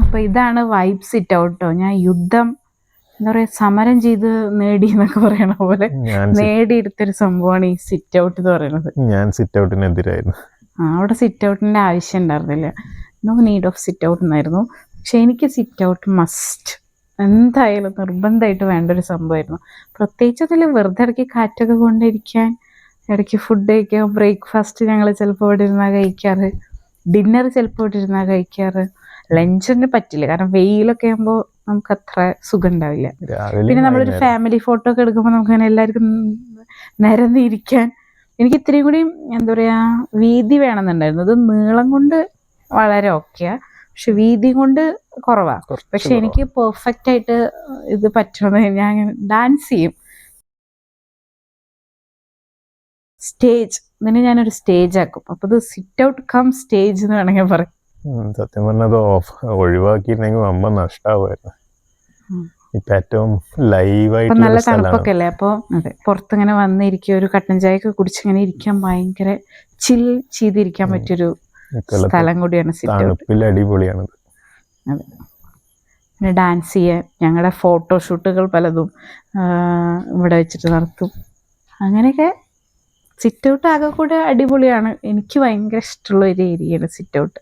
അപ്പോൾ ഇതാണ് vibe sit ഔട്ടോ. ഞാൻ യുദ്ധം എന്താ പറയുക, സമരം ചെയ്ത് നേടി എന്നൊക്കെ പറയണ പോലെ നേടിയെടുത്തൊരു സംഭവമാണ് ഈ സിറ്റ് ഔട്ട് എന്ന് പറയുന്നത്. ഞാൻ സിറ്റ് ഔട്ടിനെതിരായിരുന്നു. അവിടെ സിറ്റ് ഔട്ടിൻ്റെ ആവശ്യം ഉണ്ടായിരുന്നില്ല, no need of sit out എന്നായിരുന്നു. പക്ഷെ എനിക്ക് സിറ്റ് ഔട്ട് മസ്റ്റ്, എന്തായാലും നിർബന്ധമായിട്ട് വേണ്ട ഒരു സംഭവമായിരുന്നു. പ്രത്യേകിച്ച് അതിൽ വെറുതെ ഇടയ്ക്ക് കാറ്റൊക്കെ കൊണ്ടിരിക്കാൻ, ഇടയ്ക്ക് ഫുഡ് കഴിക്കാൻ. ബ്രേക്ക്ഫാസ്റ്റ് ഞങ്ങൾ ചിലപ്പോൾ ഇവിടെ ഇരുന്നാൽ കഴിക്കാറ്, ഡിന്നർ ചിലപ്പോൾ ഇവിടെ ഇരുന്നാൽ കഴിക്കാറ്. ലഞ്ചിന് പറ്റില്ല, കാരണം വെയിലൊക്കെ ആകുമ്പോൾ നമുക്ക് അത്ര സുഖം ഉണ്ടാവില്ല. പിന്നെ നമ്മളൊരു ഫാമിലി ഫോട്ടോ ഒക്കെ എടുക്കുമ്പോൾ നമുക്ക് അങ്ങനെ എല്ലാവർക്കും നിരന്നിരിക്കാൻ, എനിക്ക് ഇത്രയും കൂടി എന്താ പറയുക വീതി വേണമെന്നുണ്ടായിരുന്നു. അത് നീളം കൊണ്ട് വളരെ ഓക്കെയാണ്, പക്ഷെ വീതി കൊണ്ട് കുറവാണ്. പക്ഷെ എനിക്ക് പെർഫെക്റ്റ് ആയിട്ട് ഇത് പറ്റണമെന്ന്, ഞാൻ ഡാൻസ് ചെയ്യും. സ്റ്റേജ്, ഇതിന് ഞാനൊരു സ്റ്റേജ് ആക്കും. അപ്പോൾ ഇത് സിറ്റ് ഔട്ട് കം സ്റ്റേജ് എന്ന് വേണമെങ്കിൽ പറയും. സത്യം പറഞ്ഞത് ഒഴിവാക്കിയിരുന്നെങ്കിൽ വമ്പ നഷ്ടമാവുമായിരുന്നു. ഇപ്പം ഏറ്റവും ലൈവായിട്ട് നല്ല തണുപ്പൊക്കെ അല്ലേ, അപ്പോൾ അതെ പുറത്തിങ്ങനെ വന്നിരിക്കുക, ഒരു കട്ടൻ ചായയൊക്കെ കുടിച്ചിങ്ങനെ ഇരിക്കാൻ ഭയങ്കര ചിൽ ചെയ്തിരിക്കാൻ പറ്റിയൊരു സ്ഥലം കൂടിയാണ് സിറ്റ് ഔട്ട്. അടിപൊളിയാണ്. അതെ, പിന്നെ ഡാൻസ് ചെയ്യാൻ ഞങ്ങളുടെ ഫോട്ടോഷൂട്ടുകൾ പലതും ഇവിടെ വെച്ചിട്ട് നടത്തും. അങ്ങനെയൊക്കെ സിറ്റ് ഔട്ട് ആകെ കൂടെ അടിപൊളിയാണ്. എനിക്ക് ഭയങ്കര ഇഷ്ടമുള്ള ഒരു ഏരിയയാണ് സിറ്റ് ഔട്ട്.